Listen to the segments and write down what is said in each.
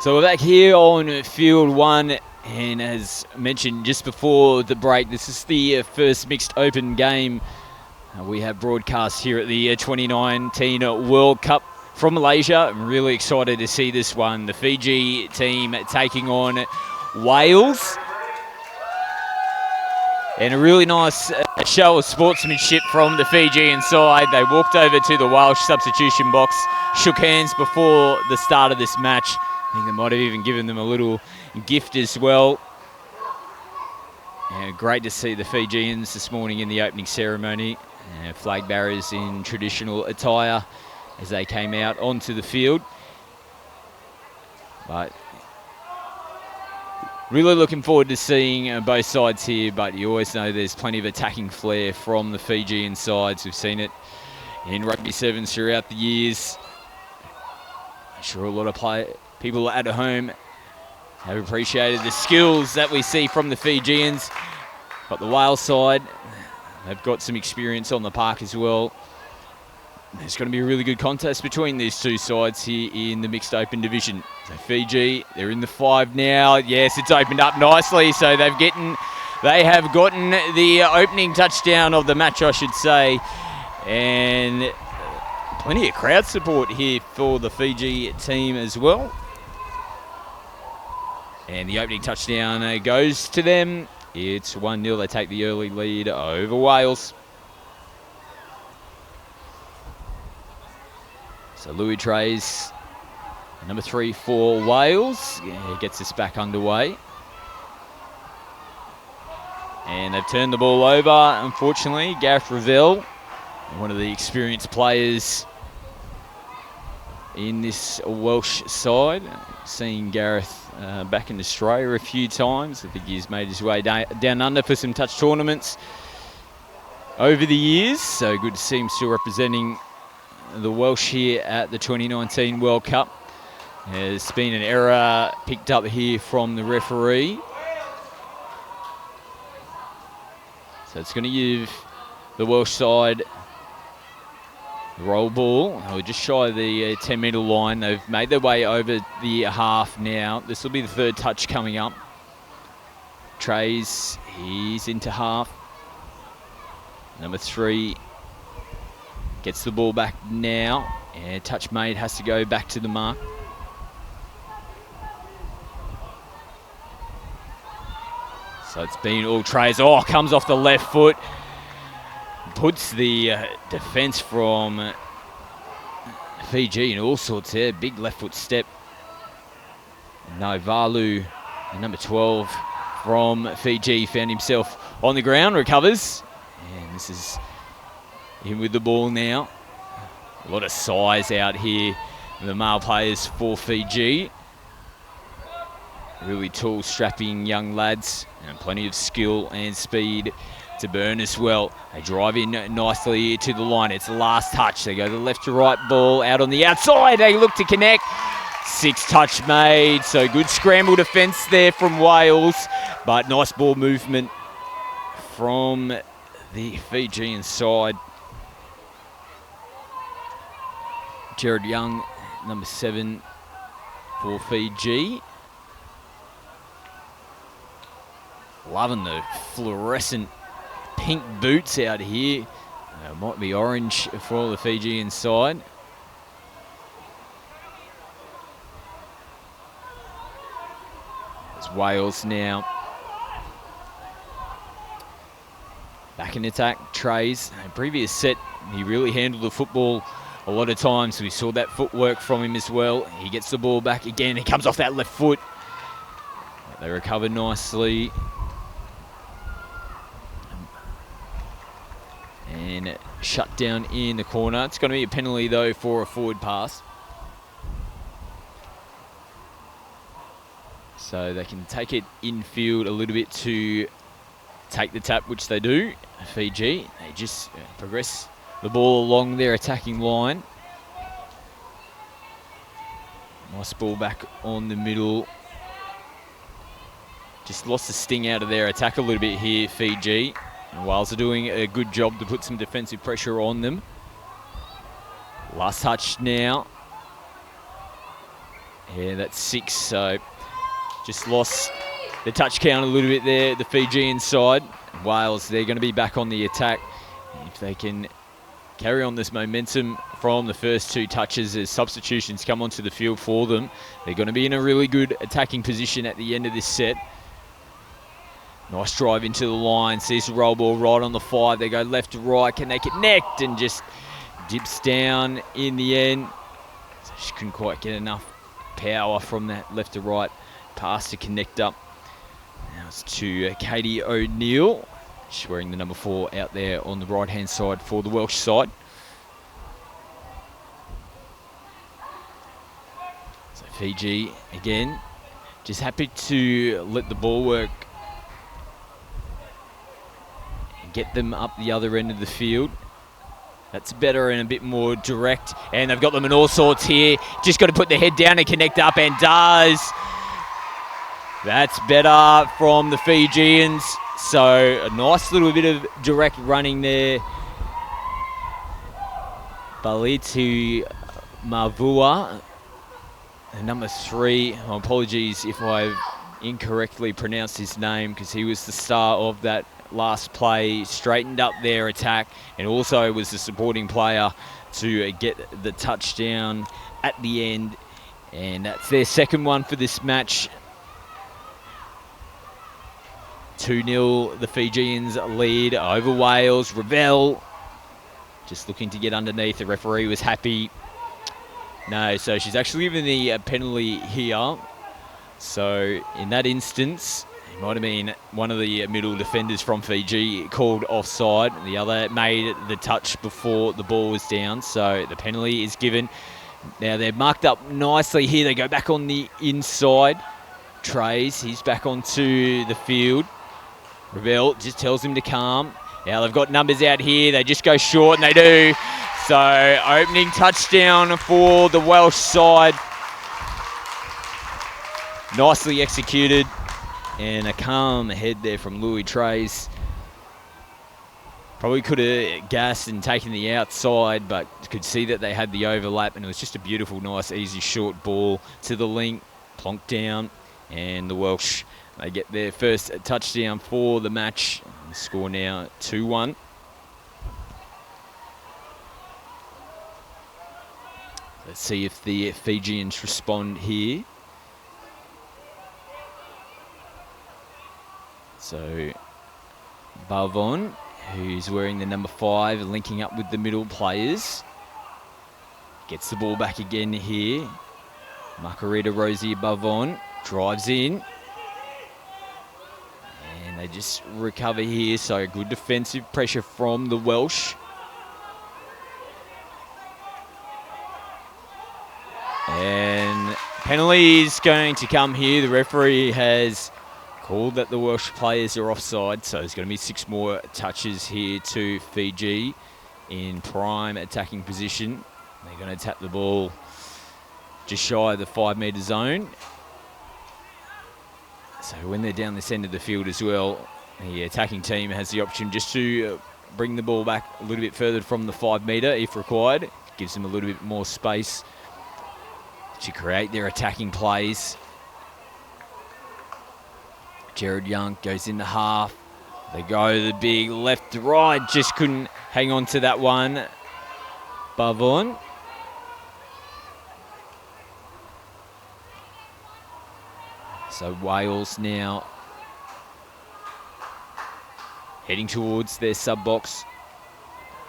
So we're back here on field one, and as mentioned just before the break, this is the first mixed open game we have broadcast here at the 2019 World Cup from Malaysia. I'm really excited to see this one. The Fiji team taking on Wales. And a really nice show of sportsmanship from the Fijian side. They walked over to the Welsh substitution box, shook hands before the start of this match. I think they might have even given them a little gift as well. Great to see the Fijians this morning in the opening ceremony. Flag bearers in traditional attire as they came out onto the field. But really looking forward to seeing both sides here, but you always know there's plenty of attacking flair from the Fijian sides. We've seen it in rugby sevens throughout the years. I'm sure a lot of people at home have appreciated the skills that we see from the Fijians. But the Wales side, they've got some experience on the park as well. There's going to be a really good contest between these two sides here in the mixed open division. So Fiji, they're in the 5 now. Yes, it's opened up nicely. So they have gotten the opening touchdown of the match, I should say. And plenty of crowd support here for the Fiji team as well. And the opening touchdown goes to them. It's 1-0. They take the early lead over Wales. So Louis Trays, number 3 for Wales. He gets this back underway. And they've turned the ball over, unfortunately. Gareth Ravel, one of the experienced players in this Welsh side. Seen Gareth back in Australia a few times. I think he's made his way down under for some touch tournaments over the years. So good to see him still representing the Welsh here at the 2019 World Cup. There's been an error picked up here from the referee. So it's going to give the Welsh side the roll ball. We're just shy of the 10-metre line. They've made their way over the half now. This will be the third touch coming up. Trays, he's into half. Number 3 gets the ball back now, and touch made, has to go back to the mark. So it's been all Trays. Oh, comes off the left foot. Puts the defence from Fiji in all sorts there. Big left foot step. No, Valu, number 12 from Fiji, found himself on the ground, recovers. And this is in with the ball now. A lot of size out here, the male players for Fiji. Really tall, strapping young lads, and plenty of skill and speed to burn as well. They drive in nicely to the line. It's the last touch. They go the left to right ball out on the outside. They look to connect. 6 touch made. So good scramble defence there from Wales, but nice ball movement from the Fijian side. Jared Young, number 7 for Fiji. Loving the fluorescent pink boots out here. Might be orange for the Fijian side. It's Wales now. Back in attack, Trays. Previous set, he really handled the football a lot of times. We saw that footwork from him as well. He gets the ball back again. He comes off that left foot. They recover nicely. And shut down in the corner. It's going to be a penalty, though, for a forward pass. So they can take it infield a little bit to take the tap, which they do. Fiji, they just progress the ball along their attacking line. Nice ball back on the middle. Just lost the sting out of their attack a little bit here, Fiji. And Wales are doing a good job to put some defensive pressure on them. Last touch now. Yeah, that's 6. So just lost the touch count a little bit there, the Fijian side. Wales, they're going to be back on the attack. If they can carry on this momentum from the first 2 touches as substitutions come onto the field for them, they're going to be in a really good attacking position at the end of this set. Nice drive into the line. Sees the roll ball right on the 5. They go left to right. Can they connect? And just dips down in the end. So she couldn't quite get enough power from that left to right pass to connect up. Now it's to Katie O'Neill. She's wearing the number 4 out there on the right-hand side for the Welsh side. So Fiji, again, just happy to let the ball work and get them up the other end of the field. That's better and a bit more direct. And they've got them in all sorts here. Just got to put their head down and connect up, and does. That's better from the Fijians. So a nice little bit of direct running there. Balitu Mavua, number 3. Apologies if I've incorrectly pronounced his name, because he was the star of that last play. Straightened up their attack and also was the supporting player to get the touchdown at the end. And that's their second one for this match. 2-0 the Fijians lead over Wales. Ravel just looking to get underneath. The referee was happy. No, so she's actually given the penalty here. So in that instance, it might have been one of the middle defenders from Fiji called offside. The other made the touch before the ball was down. So the penalty is given. Now they're marked up nicely here. They go back on the inside. Trays, he's back onto the field. Ravel just tells him to calm. Now they've got numbers out here. They just go short, and they do. So opening touchdown for the Welsh side. Nicely executed. And a calm head there from Louis Trays. Probably could have gassed and taken the outside, but could see that they had the overlap, and it was just a beautiful, nice, easy short ball to the link, plonked down, and the Welsh, they get their first touchdown for the match. The score now 2-1. Let's see if the Fijians respond here. So Bavon, who's wearing the number 5, linking up with the middle players. Gets the ball back again here. Makarita Rosie Bavon drives in. And they just recover here, so good defensive pressure from the Welsh. And penalty is going to come here. The referee has called that the Welsh players are offside, so there's going to be 6 more touches here to Fiji in prime attacking position. They're going to tap the ball just shy of the 5-metre zone. So when they're down this end of the field as well, the attacking team has the option just to bring the ball back a little bit further from the 5-metre if required. It gives them a little bit more space to create their attacking plays. Jared Young goes into half. They go the big left to right. Just couldn't hang on to that one. Bavon. So Wales now heading towards their sub-box.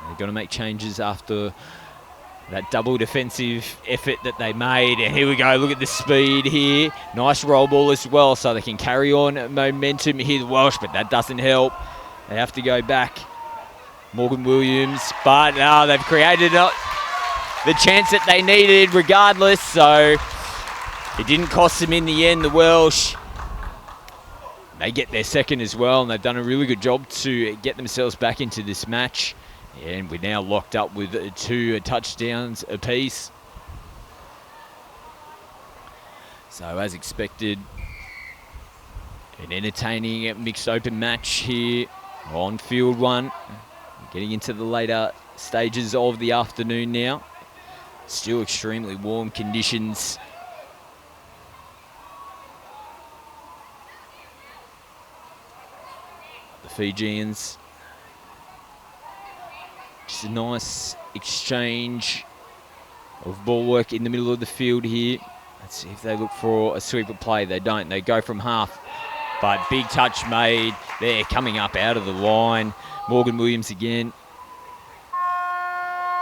They're going to make changes after that double defensive effort that they made. And here we go, look at the speed here. Nice roll ball as well, so they can carry on momentum here, the Welsh, but that doesn't help. They have to go back. Morgan Williams, but they've created the chance that they needed regardless, so it didn't cost them in the end, the Welsh. They get their second as well, and they've done a really good job to get themselves back into this match. And we're now locked up with 2 touchdowns apiece. So as expected, an entertaining mixed open match here on field 1. Getting into the later stages of the afternoon now. Still extremely warm conditions. the Fijians. Just a nice exchange of ball work in the middle of the field here. Let's see if they look for a sweeper play. They don't. They go from half. But big touch made. They're coming up out of the line. Morgan Williams again.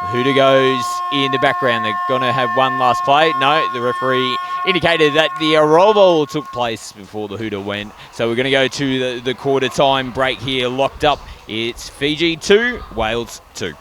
The hooter goes in the background. They're going to have one last play. No, the referee indicated that the arrival took place before the hooter went. So we're going to go to the quarter time break here. Locked up. It's Fiji 2, Wales 2.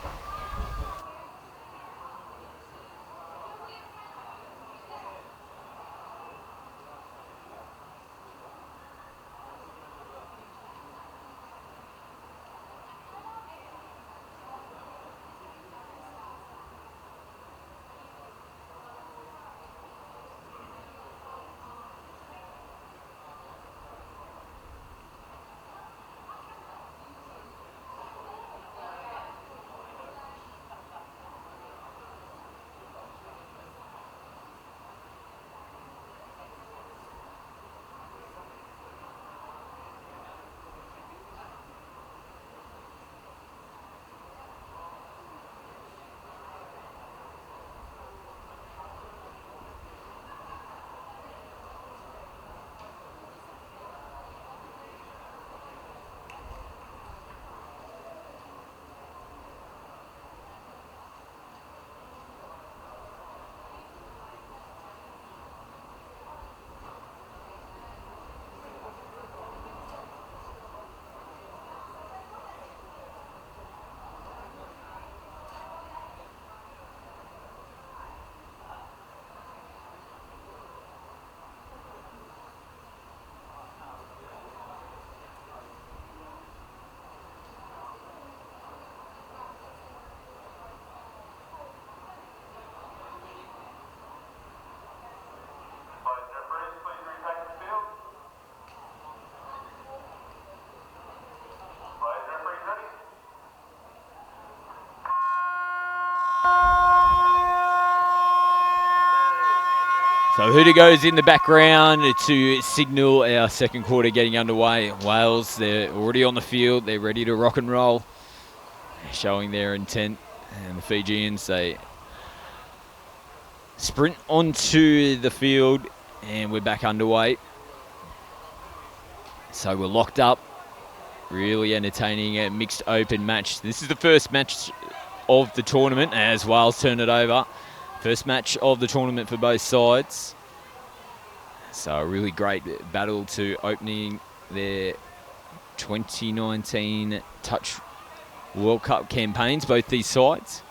So hooter goes in the background to signal our second quarter getting underway. Wales, they're already on the field. They're ready to rock and roll, showing their intent. And the Fijians, they sprint onto the field, and we're back underway. So we're locked up. Really entertaining, a mixed open match. This is the first match of the tournament as Wales turn it over. First match of the tournament for both sides. So a really great battle to opening their 2019 Touch World Cup campaigns, both these sides.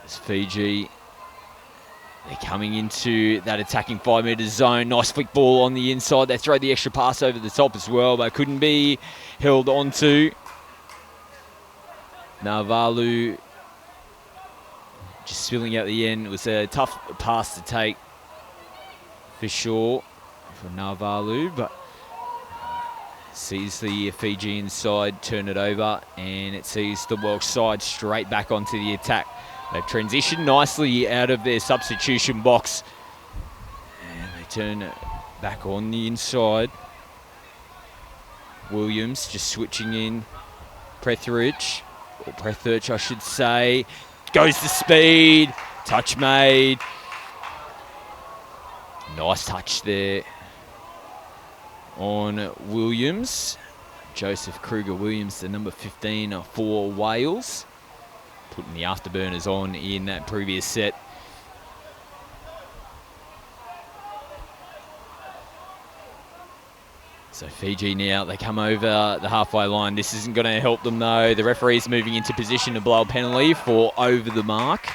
As Fiji, they're coming into that attacking 5 metre zone. Nice flick ball on the inside. They throw the extra pass over the top as well, but couldn't be held onto. Navalu just spilling out the end. It was a tough pass to take for sure for Navalu, but sees the Fijian side turn it over, and it sees the Welsh side straight back onto the attack. They've transitioned nicely out of their substitution box, and they turn it back on the inside. Williams just switching in. Prethridge, or Prethridge I should say, goes to speed. Touch made. Nice touch there on Williams. Joseph Kruger-Williams, the number 15 for Wales. Putting the afterburners on in that previous set. So Fiji now, they come over the halfway line. This isn't going to help them though. The referee's moving into position to blow a penalty for over the mark.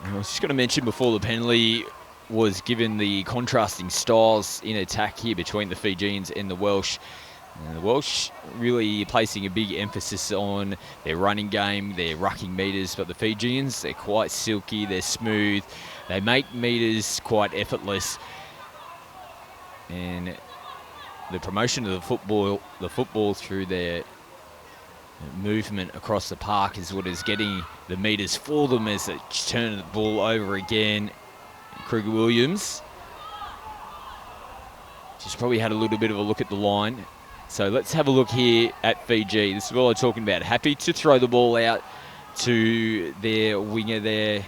And I was just going to mention before, the penalty was given the contrasting styles in attack here between the Fijians and the Welsh. And the Welsh really placing a big emphasis on their running game, their rucking meters, but the Fijians, they're quite silky, they're smooth, they make meters quite effortless. And the promotion of the football through their movement across the park is what is getting the meters for them as they turn the ball over again. Kruger-Williams Just probably had a little bit of a look at the line. So let's have a look here at Fiji. This is what I'm talking about. Happy to throw the ball out to their winger there.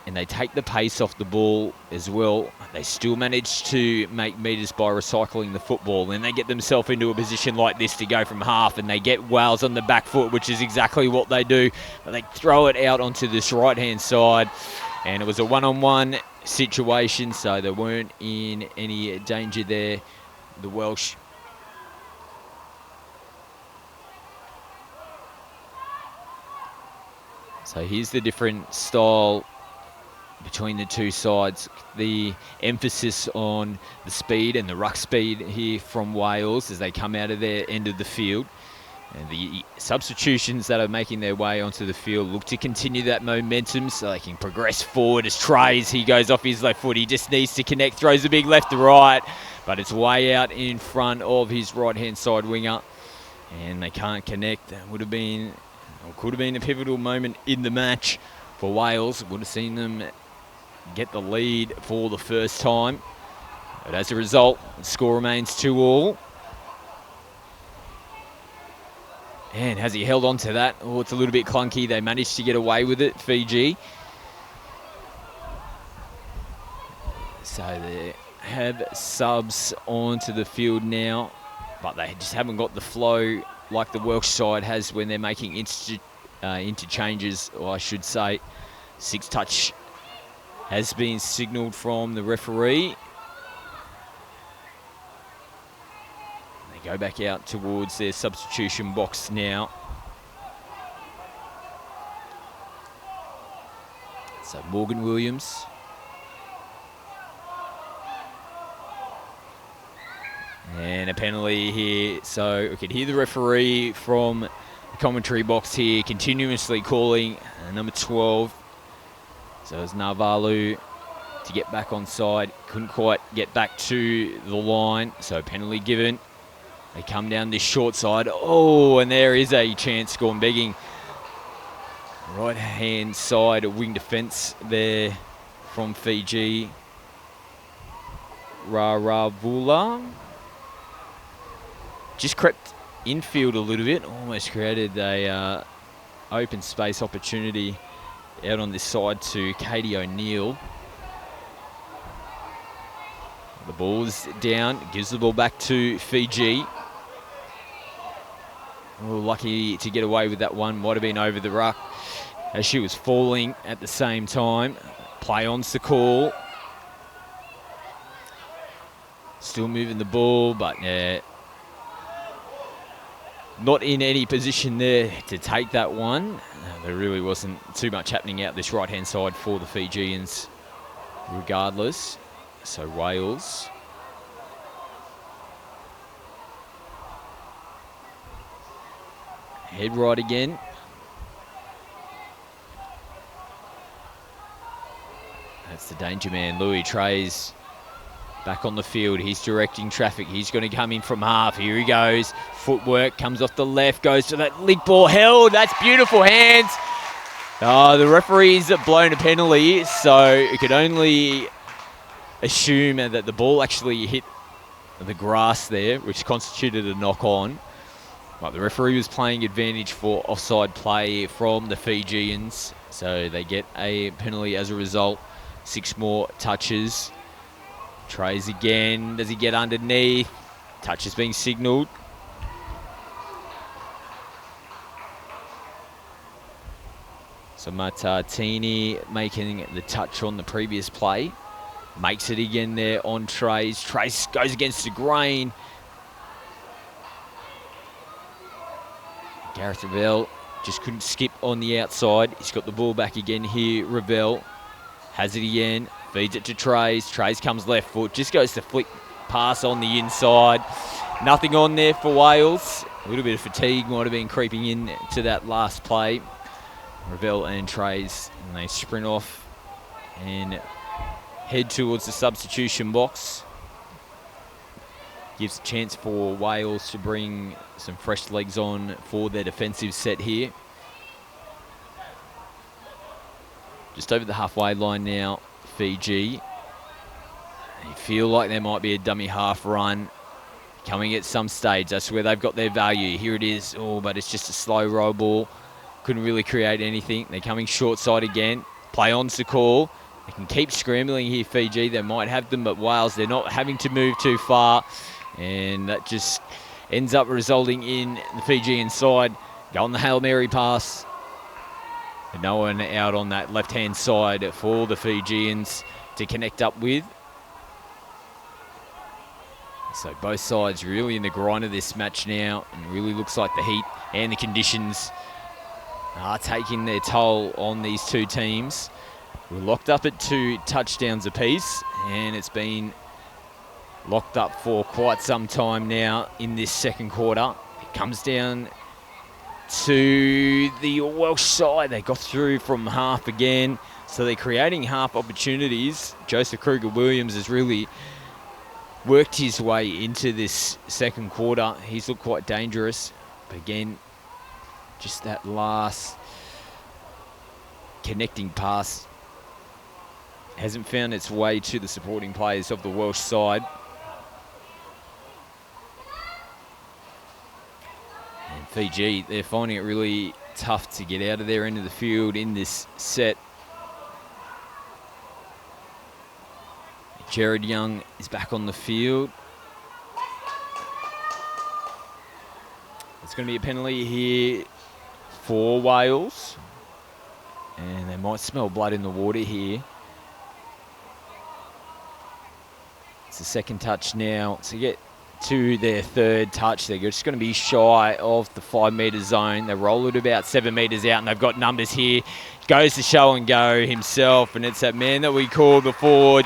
And they take the pace off the ball as well. They still manage to make metres by recycling the football. Then they get themselves into a position like this to go from half, and they get Wales on the back foot, which is exactly what they do. But they throw it out onto this right-hand side, and it was a one-on-one situation, so they weren't in any danger there, the Welsh. So here's the different style between the two sides. The emphasis on the speed and the ruck speed here from Wales as they come out of their end of the field. And the substitutions that are making their way onto the field look to continue that momentum so they can progress forward. As Trays, he goes off his left foot. He just needs to connect, throws a big left to right, but it's way out in front of his right-hand side winger. And they can't connect. That would have been, or could have been, a pivotal moment in the match for Wales. Would have seen them get the lead for the first time. But as a result, the score remains 2-2. And has he held on to that? Oh, it's a little bit clunky. They managed to get away with it, Fiji. So they have subs onto the field now, but they just haven't got the flow like the Welsh side has when they're making interchanges, or I should say. 6-touch has been signalled from the referee. They go back out towards their substitution box now. So Morgan Williams. And a penalty here. So we can hear the referee from the commentary box here continuously calling number 12. So it's Navalu to get back on side. Couldn't quite get back to the line. So penalty given. They come down this short side. Oh, and there is a chance gone begging. Right-hand side wing defence there from Fiji. Raravula. Just crept infield a little bit. Almost created a open space opportunity out on this side to Katie O'Neill. The ball's down. Gives the ball back to Fiji. Oh, lucky to get away with that one. Might have been over the ruck as she was falling at the same time. Play on's the call. Still moving the ball, but not in any position there to take that one. There really wasn't too much happening out this right-hand side for the Fijians regardless. So Wales. Head right again. That's the danger man, Louis Trays. Back on the field, he's directing traffic. He's going to come in from half. Here he goes. Footwork, comes off the left, goes to that link ball. Held, that's beautiful hands. The referee's blown a penalty, so you could only assume that the ball actually hit the grass there, which constituted a knock-on. But the referee was playing advantage for offside play from the Fijians, so they get a penalty as a result. 6 more touches. Trays again. Does he get underneath? Touch is being signalled. So Matatini making the touch on the previous play. Makes it again there on Trays. Trays goes against the grain. Gareth Ravel just couldn't skip on the outside. He's got the ball back again here. Ravel has it again. Feeds it to Trays. Trays comes left foot. Just goes to flick pass on the inside. Nothing on there for Wales. A little bit of fatigue might have been creeping in to that last play. Ravel and Trays, and they sprint off and head towards the substitution box. Gives a chance for Wales to bring some fresh legs on for their defensive set here. Just over the halfway line now, Fiji. You feel like there might be a dummy half run coming at some stage. That's where they've got their value. Here it is. Oh, but it's just a slow roll ball. Couldn't really create anything. They're coming short side again. Play on's the call. They can keep scrambling here, Fiji. They might have them, but Wales, they're not having to move too far. And that just ends up resulting in the Fijian side going the Hail Mary pass. And no one out on that left-hand side for the Fijians to connect up with. So both sides really in the grind of this match now, and it really looks like the heat and the conditions are taking their toll on these two teams. We're locked up at 2 touchdowns apiece, and it's been locked up for quite some time now in this second quarter. It comes down to the Welsh side. They got through from half again, so they're creating half opportunities. Joseph Kruger-Williams has really worked his way into this second quarter. He's looked quite dangerous, but again, just that last connecting pass hasn't found its way to the supporting players of the Welsh side. And Fiji, they're finding it really tough to get out of their end of the field in this set. Jared Young is back on the field. It's going to be a penalty here for Wales. And they might smell blood in the water here. It's the second touch now. To get to their third touch, they're just going to be shy of the 5 metre zone. They roll it about 7 metres out, and they've got numbers here. Goes to show and go himself, and it's that man that we call the forward,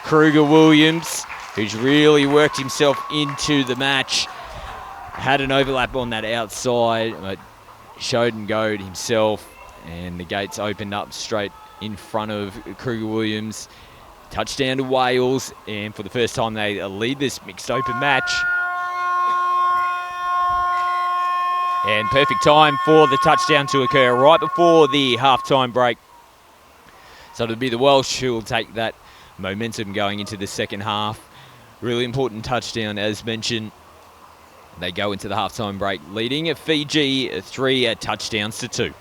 Kruger-Williams, who's really worked himself into the match. Had an overlap on that outside, but showed and goed himself, and the gates opened up straight in front of Kruger-Williams. Touchdown to Wales, and for the first time they lead this mixed open match. And perfect time for the touchdown to occur right before the halftime break. So it'll be the Welsh who will take that momentum going into the second half. Really important touchdown, as mentioned. They go into the halftime break leading Fiji 3 touchdowns to 2.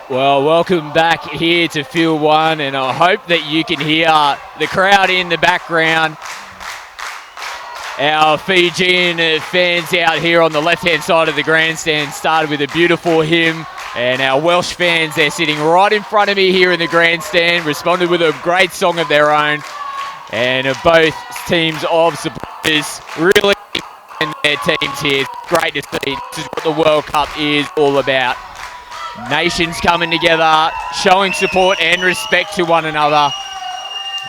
Well, welcome back here to Field 1, and I hope that you can hear the crowd in the background. Our Fijian fans out here on the left-hand side of the grandstand started with a beautiful hymn, and our Welsh fans, they're sitting right in front of me here in the grandstand, responded with a great song of their own, and both teams of supporters really and their teams here. It's great to see. This is what the World Cup is all about. Nations coming together, showing support and respect to one another,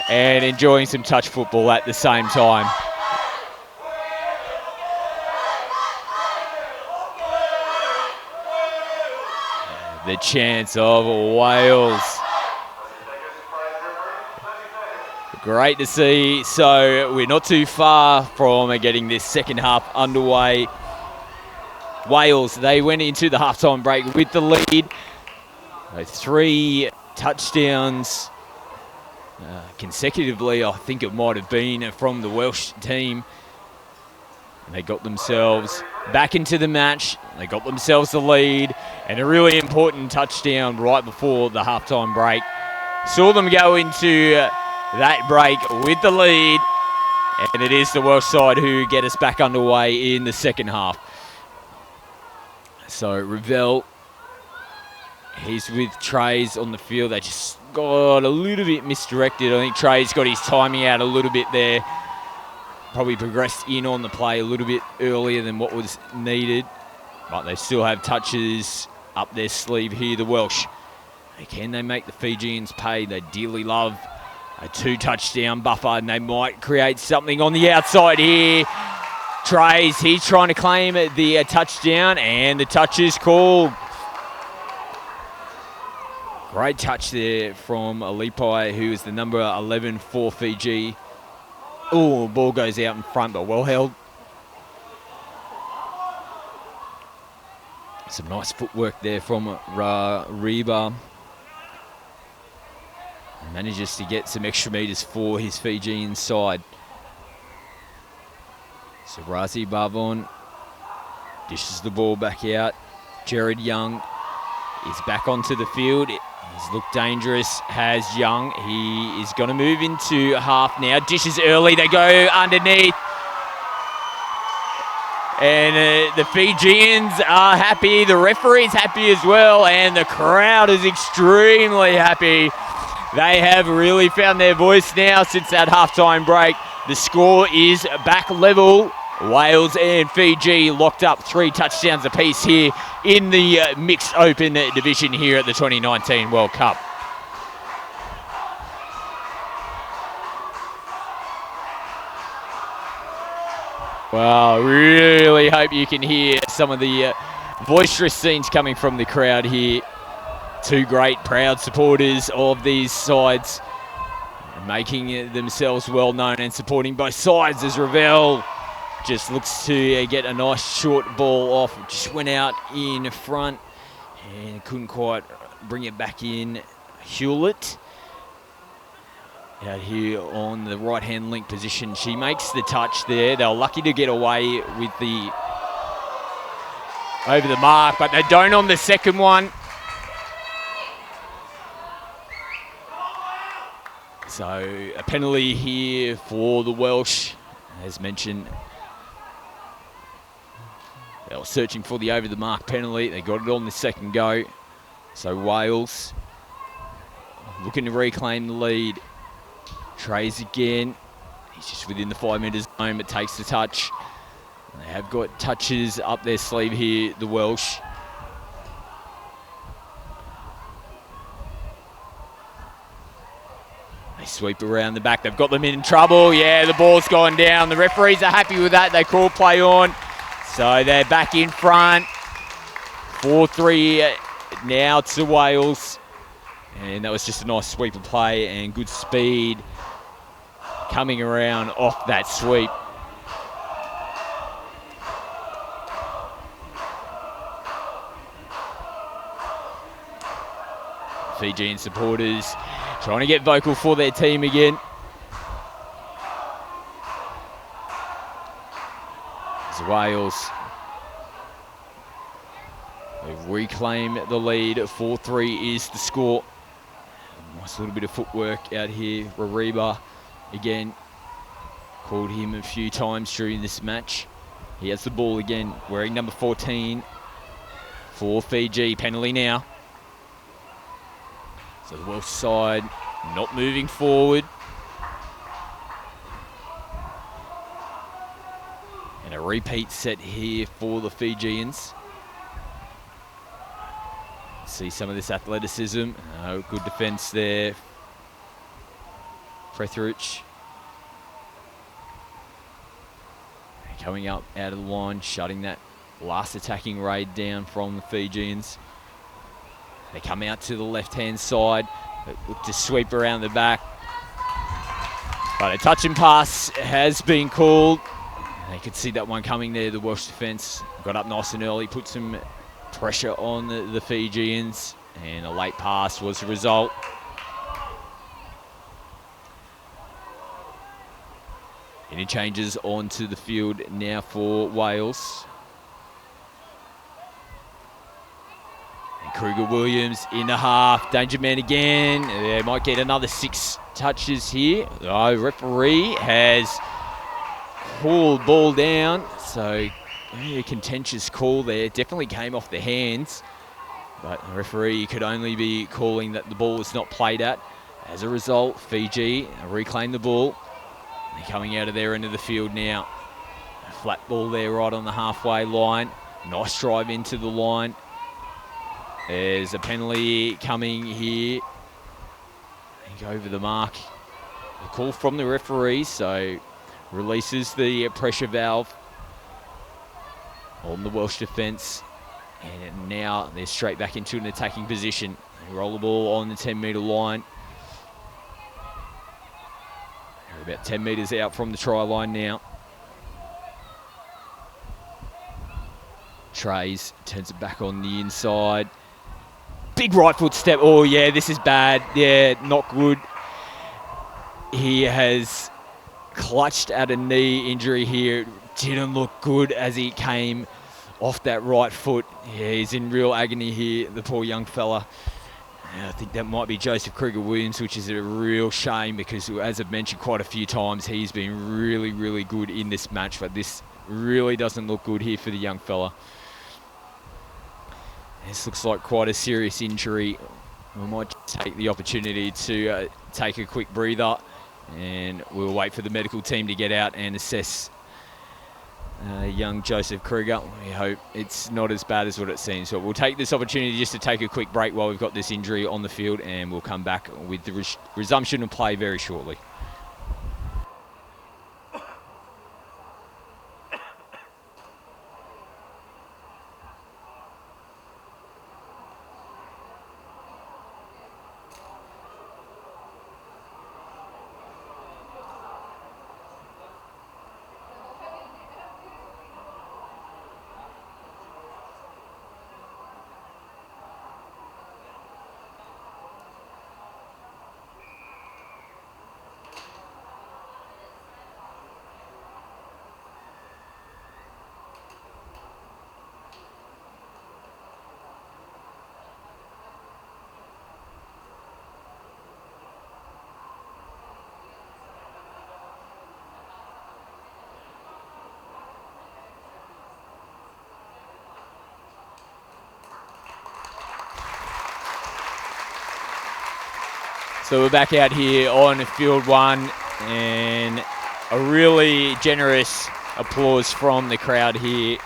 and enjoying some touch football at the same time. The chants of Wales. Great to see. So we're not too far from getting this second half underway. Wales, they went into the halftime break with the lead. 3 touchdowns consecutively, I think it might have been, from the Welsh team. And they got themselves back into the match. They got themselves the lead, and a really important touchdown right before the halftime break. Saw them go into that break with the lead, and it is the Welsh side who get us back underway in the second half. So Ravel, he's with Trays on the field. They just got a little bit misdirected. I think Trays got his timing out a little bit there. Probably progressed in on the play a little bit earlier than what was needed. But they still have touches up their sleeve here, the Welsh. Can they make the Fijians pay? They dearly love a 2-touchdown buffer, and they might create something on the outside here. Trays, he's trying to claim the touchdown, and the touch is called. Great touch there from Alipai, who is the number 11 for Fiji. Oh, ball goes out in front, but well held. Some nice footwork there from Reba. Manages to get some extra metres for his Fijian side. So Razi Bavon dishes the ball back out. Jared Young is back onto the field. He's looked dangerous, has Young. He is going to move into half now. Dishes early, they go underneath. And the Fijians are happy. The referee's happy as well. And the crowd is extremely happy. They have really found their voice now since that halftime break. The score is back level. Wales and Fiji locked up 3 touchdowns apiece here in the mixed open division here at the 2019 World Cup. Well, really hope you can hear some of the boisterous scenes coming from the crowd here. 2 great, proud supporters of these sides, making themselves well known and supporting both sides as Ravel just looks to get a nice short ball off. Just went out in front and couldn't quite bring it back in. Hewlett out here on the right-hand link position. She makes the touch there. They were lucky to get away with the over the mark, but they don't on the second one. So a penalty here for the Welsh, as mentioned. They were searching for the over-the-mark penalty. They got it on the second go. So Wales looking to reclaim the lead. Trays again. He's just within the 5 metres zone, but takes the touch. They have got touches up their sleeve here, the Welsh. They sweep around the back. They've got them in trouble. Yeah, the ball's gone down. The referees are happy with that. They call play on. So they're back in front. 4-3 now to Wales. And that was just a nice sweep of play and good speed coming around off that sweep. Fijian supporters trying to get vocal for their team again. As Wales, they've reclaim the lead. 4-3 is the score. Nice little bit of footwork out here. Rariba, again, called him a few times during this match. He has the ball again, wearing number 14 for Fiji. Penalty now. So the Welsh side not moving forward. And a repeat set here for the Fijians. See some of this athleticism. Oh, good defence there. Prethorich. Coming up out of the line, shutting that last attacking raid down from the Fijians. They come out to the left-hand side, look to sweep around the back. But a touch and pass has been called. They could see that one coming there. The Welsh defence got up nice and early, put some pressure on the Fijians, and a late pass was the result. Interchanges onto the field now for Wales. And Kruger-Williams in the half. Danger man again. They might get another 6 touches here. The referee has called ball down. So a contentious call there. Definitely came off the hands. But the referee could only be calling that the ball was not played at. As a result, Fiji reclaim the ball. They're coming out of their end of the field now. A flat ball there right on the halfway line. Nice drive into the line. There's a penalty coming here. They go over the mark. A call from the referee, so releases the pressure valve on the Welsh defence. And now they're straight back into an attacking position. They roll the ball on the 10-metre line. They're about 10 metres out from the try line now. Trays turns it back on the inside. Big right foot step. Oh, yeah, this is bad. Yeah, not good. He has clutched at a knee injury here. Didn't look good as he came off that right foot. Yeah, he's in real agony here, the poor young fella. I think that might be Joseph Kruger-Williams, which is a real shame because, as I've mentioned quite a few times, he's been really, really good in this match, but this really doesn't look good here for the young fella. This looks like quite a serious injury. We might take the opportunity to take a quick breather, and we'll wait for the medical team to get out and assess young Joseph Kruger. We hope it's not as bad as what it seems. But we'll take this opportunity just to take a quick break while we've got this injury on the field, and we'll come back with the resumption of play very shortly. So we're back out here on field 1, and a really generous applause from the crowd here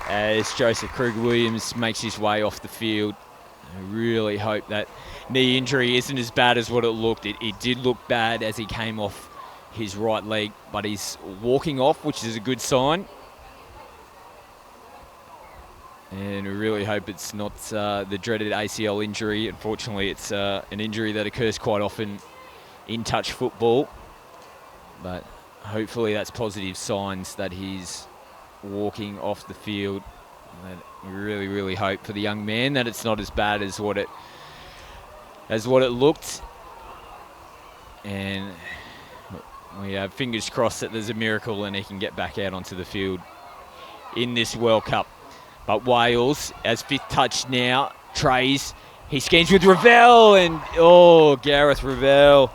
as Joseph Kruger-Williams makes his way off the field. I really hope that knee injury isn't as bad as what it looked. It did look bad as he came off his right leg, but he's walking off, which is a good sign. And we really hope it's not the dreaded ACL injury. Unfortunately, it's an injury that occurs quite often in touch football. But hopefully that's positive signs that he's walking off the field. And we really, really hope for the young man that it's not as bad as what it looked. And we have fingers crossed that there's a miracle and he can get back out onto the field in this World Cup. But Wales, as fifth touch now, Trays, he scans with Ravel, and Gareth Ravel,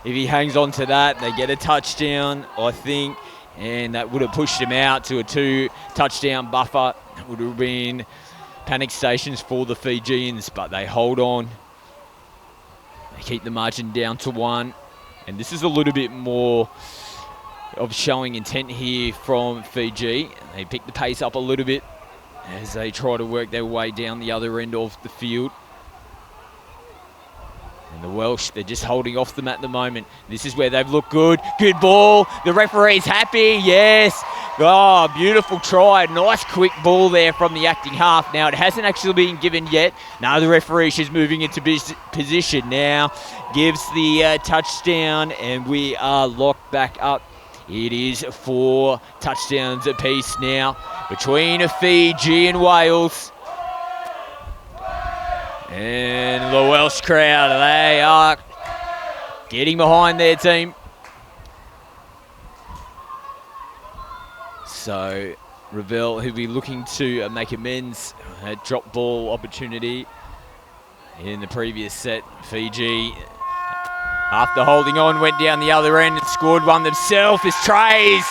if he hangs on to that, they get a touchdown, I think, and that would have pushed him out to a 2-touchdown buffer. It would have been panic stations for the Fijians, but they hold on. They keep the margin down to 1, and this is a little bit more of showing intent here from Fiji. They pick the pace up a little bit as they try to work their way down the other end of the field. And the Welsh, they're just holding off them at the moment. This is where they've looked good. Good ball. The referee's happy. Yes. Oh, beautiful try. Nice quick ball there from the acting half. Now, it hasn't actually been given yet. Now the referee is moving into position now. Gives the touchdown, and we are locked back up. It is 4 touchdowns apiece now between Fiji and Wales. And the Welsh crowd, they are getting behind their team. So Ravel, who'll be looking to make amends, had drop ball opportunity in the previous set. Fiji, after holding on, went down the other end and scored one themselves. As Trays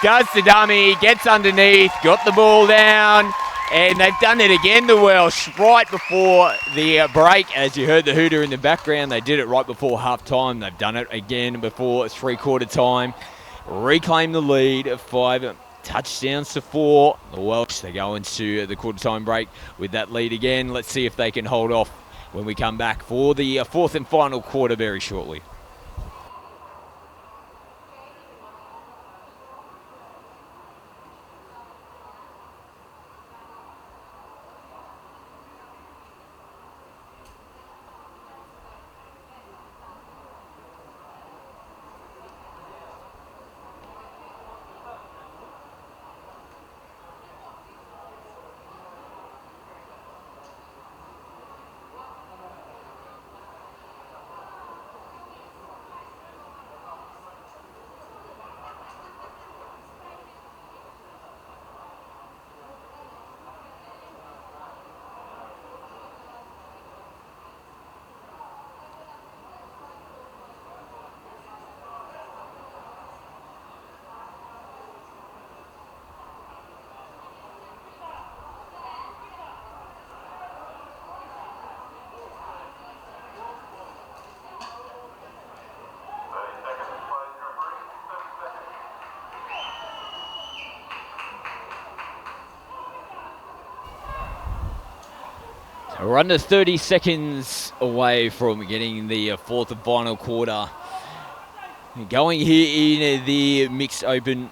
does the dummy, gets underneath, got the ball down. And they've done it again, the Welsh, right before the break. As you heard the hooter in the background, they did it right before half-time. They've done it again before three-quarter time. Reclaim the lead, 5 touchdowns to 4. The Welsh, they go into the quarter-time break with that lead again. Let's see if they can hold off when we come back for the fourth and final quarter very shortly. We're under 30 seconds away from getting the fourth and final quarter. Going here in the mixed open,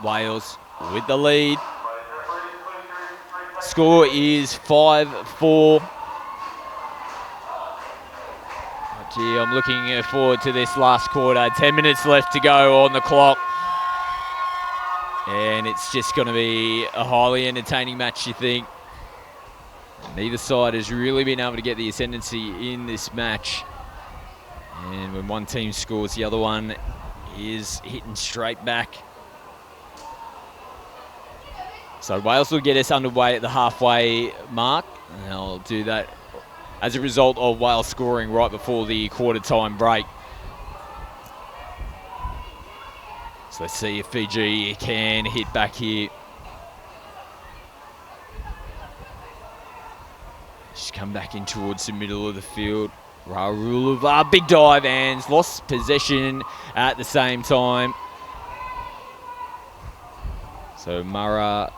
Wales with the lead. Score is 5-4. Gee, I'm looking forward to this last quarter. 10 minutes left to go on the clock. And it's just going to be a highly entertaining match, you think. Neither side has really been able to get the ascendancy in this match. And when one team scores, the other one is hitting straight back. So Wales will get us underway at the halfway mark. And they'll do that as a result of Wales scoring right before the quarter time break. So let's see if Fiji can hit back here. Just come back in towards the middle of the field. Rahulova, big dive, and lost possession at the same time. So Mara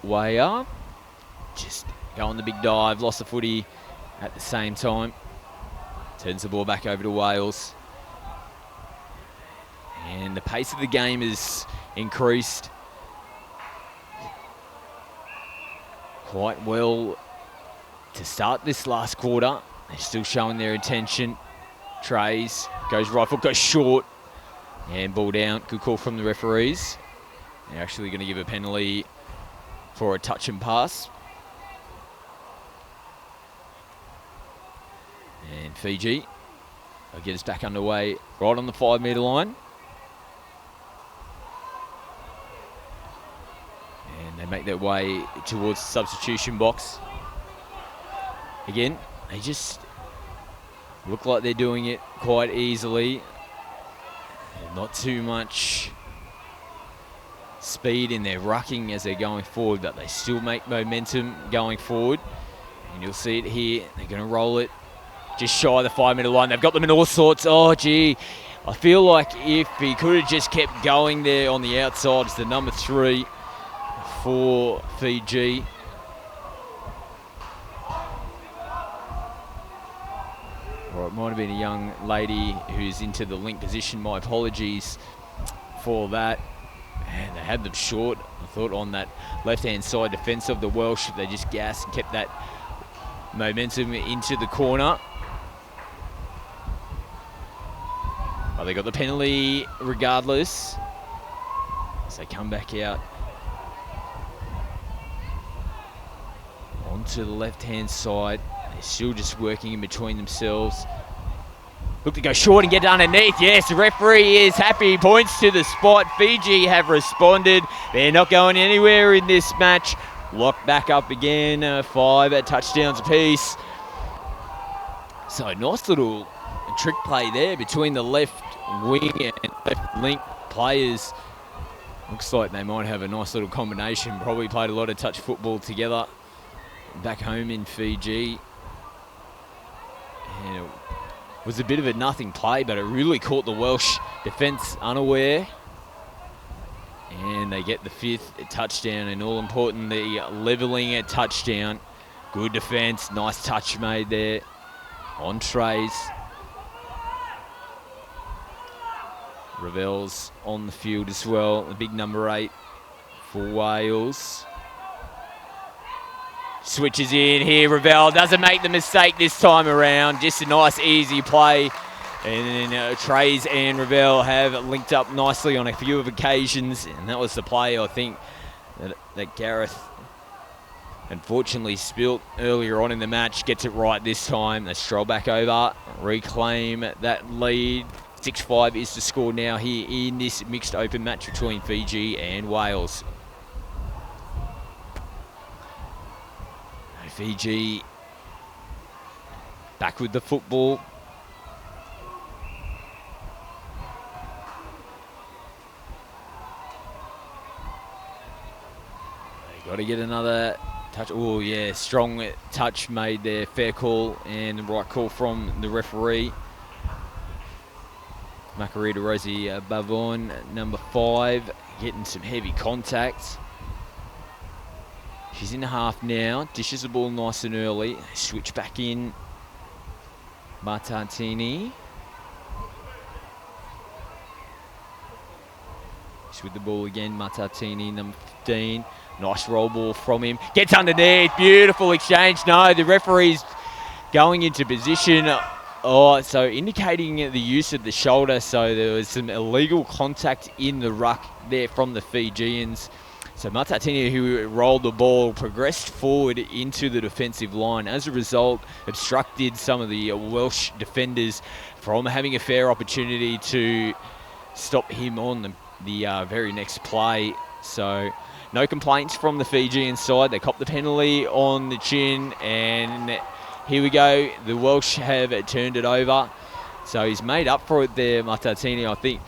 Waya just going the big dive, lost the footy at the same time. Turns the ball back over to Wales. And the pace of the game is increased quite well to start this last quarter. They're still showing their intention. Trays, goes right foot, goes short. And ball down. Good call from the referees. They're actually going to give a penalty for a touch and pass. And Fiji will get us back underway right on the 5 metre line. And they make their way towards the substitution box. Again, they just look like they're doing it quite easily. Not too much speed in their rucking as they're going forward, but they still make momentum going forward. And you'll see it here. They're going to roll it just shy of the 5-metre line. They've got them in all sorts. Oh, gee. I feel like if he could have just kept going there on the outside, it's the number 3 for Fiji. Or it might have been a young lady who's into the link position. My apologies for that. And they had them short. I thought on that left-hand side defence of the Welsh, they just gassed and kept that momentum into the corner. But they got the penalty regardless, as they come back out onto the left-hand side. They're still just working in between themselves. Look to go short and get underneath. Yes, the referee is happy. He points to the spot. Fiji have responded. They're not going anywhere in this match. Locked back up again. 5 touchdowns apiece. So nice little trick play there between the left wing and left link players. Looks like they might have a nice little combination. Probably played a lot of touch football together back home in Fiji. And it was a bit of a nothing play, but it really caught the Welsh defence unaware. And they get the 5th touchdown, and all important, the levelling a touchdown. Good defence, nice touch made there on trays. Ravel's on the field as well, the big number 8 for Wales. Switches in here, Ravel doesn't make the mistake this time around. Just a nice easy play. And then Trays and Ravel have linked up nicely on a few of occasions. And that was the play, I think, that Gareth unfortunately spilt earlier on in the match. Gets it right this time. They stroll back over, reclaim that lead. 6-5 is the score now here in this mixed open match between Fiji and Wales. Fiji back with the football. They got to get another touch. Oh yeah, strong touch made there. Fair call and the right call from the referee. Makarita Rosie Bavon, number 5, getting some heavy contact. She's in the half now. Dishes the ball nice and early. Switch back in. Matatini. She's with the ball again. Matatini, number 15. Nice roll ball from him. Gets underneath. Beautiful exchange. No, the referee's going into position. Oh, so indicating the use of the shoulder. So there was some illegal contact in the ruck there from the Fijians. So Matatini, who rolled the ball, progressed forward into the defensive line. As a result, obstructed some of the Welsh defenders from having a fair opportunity to stop him on the very next play. So no complaints from the Fijian side. They copped the penalty on the chin, and here we go. The Welsh have turned it over. So he's made up for it there, Matatini, I think,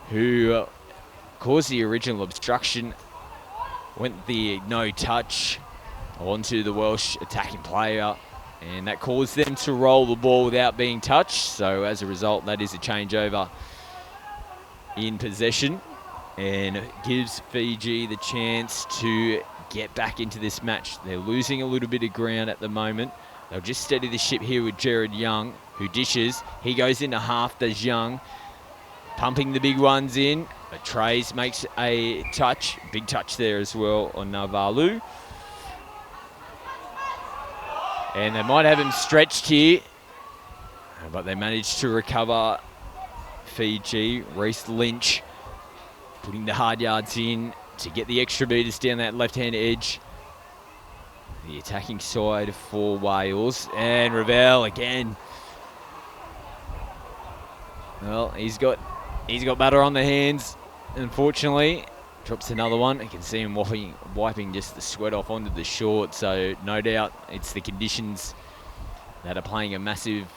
who caused the original obstruction. Went the no touch onto the Welsh attacking player, and that caused them to roll the ball without being touched. So as a result, that is a changeover in possession and gives Fiji the chance to get back into this match. They're losing a little bit of ground at the moment. They'll just steady the ship here with Jared Young, who dishes. He goes into half, does Young, pumping the big ones in. But Trays makes a touch, big touch there as well on Navalu. And they might have him stretched here, but they managed to recover Fiji. Reece Lynch putting the hard yards in to get the extra meters down that left-hand edge. The attacking side for Wales. And Ravel again. Well, he's got butter on the hands, unfortunately. Drops another one. You can see him wiping just the sweat off onto the short. So no doubt it's the conditions that are playing a massive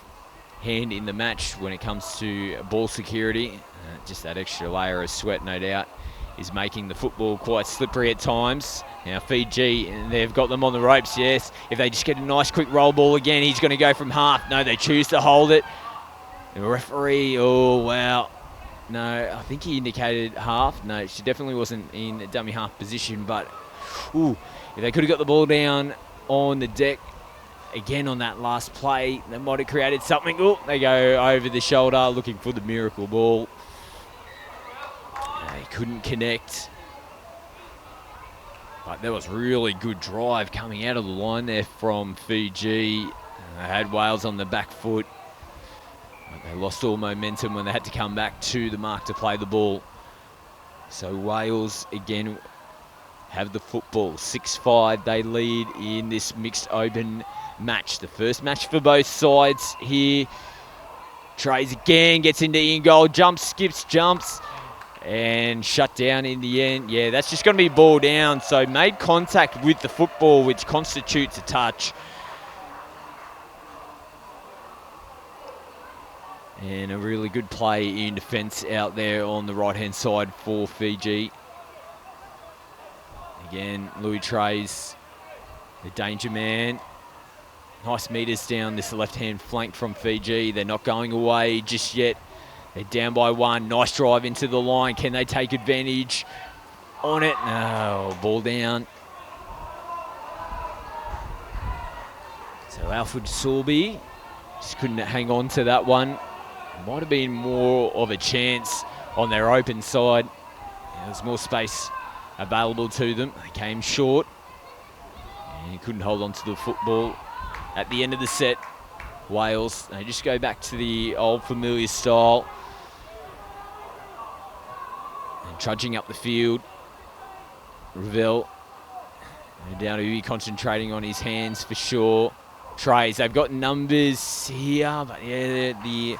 hand in the match when it comes to ball security. Just that extra layer of sweat, no doubt, is making the football quite slippery at times. Now Fiji, they've got them on the ropes, yes. If they just get a nice quick roll ball again, he's going to go from half. No, they choose to hold it. The referee, oh, wow. No, I think he indicated half. No, she definitely wasn't in a dummy half position, but ooh, if they could have got the ball down on the deck again on that last play, they might have created something. Oh, they go over the shoulder looking for the miracle ball. They couldn't connect. But there was really good drive coming out of the line there from Fiji. They had Wales on the back foot. But they lost all momentum when they had to come back to the mark to play the ball. So Wales, again, have the football. 6-5, they lead in this mixed open match. The first match for both sides here. Trays again, gets into in-goal, jumps, skips, jumps, and shut down in the end. Yeah, that's just going to be ball down. So made contact with the football, which constitutes a touch. And a really good play in defence out there on the right-hand side for Fiji. Again, Louis Trays, the danger man. Nice metres down this left-hand flank from Fiji. They're not going away just yet. They're down by one. Nice drive into the line. Can they take advantage on it? No, ball down. So Alfred Sorby just couldn't hang on to that one. Might have been more of a chance on their open side. There's more space available to them. They came short. And he couldn't hold on to the football. At the end of the set, Wales, they just go back to the old familiar style. And trudging up the field. Ravel, down to be concentrating on his hands for sure. Trays, they've got numbers here, but yeah, the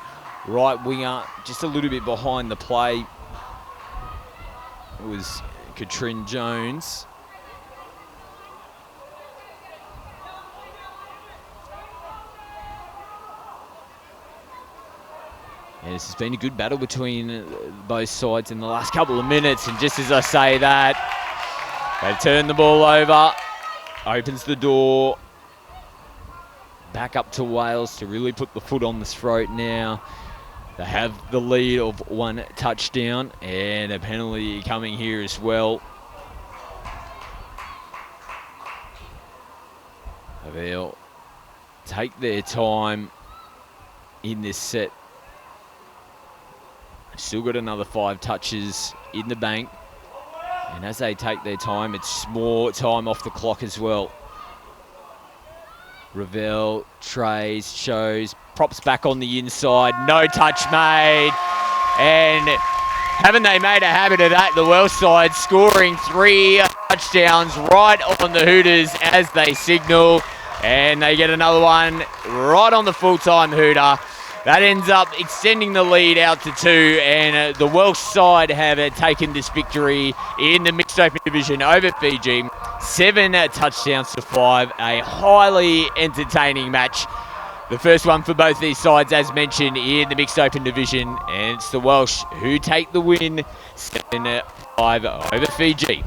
right winger just a little bit behind the play. It was Katrin Jones. And this has been a good battle between both sides in the last couple of minutes. And just as I say that, they've turned the ball over. Opens the door. Back up to Wales to really put the foot on the throat now. They have the lead of one touchdown and a penalty coming here as well. They'll take their time in this set. Still got another 5 touches in the bank. And as they take their time, it's more time off the clock as well. Ravel, Trays, shows, props back on the inside. No touch made. And haven't they made a habit of that? The Welsh side scoring 3 touchdowns right on the Hooters as they signal. And they get another one right on the full-time Hooter. That ends up extending the lead out to 2, and the Welsh side have taken this victory in the mixed open division over Fiji. 7 touchdowns to 5, a highly entertaining match. The first one for both these sides, as mentioned, in the mixed open division, and it's the Welsh who take the win 7-5 over Fiji.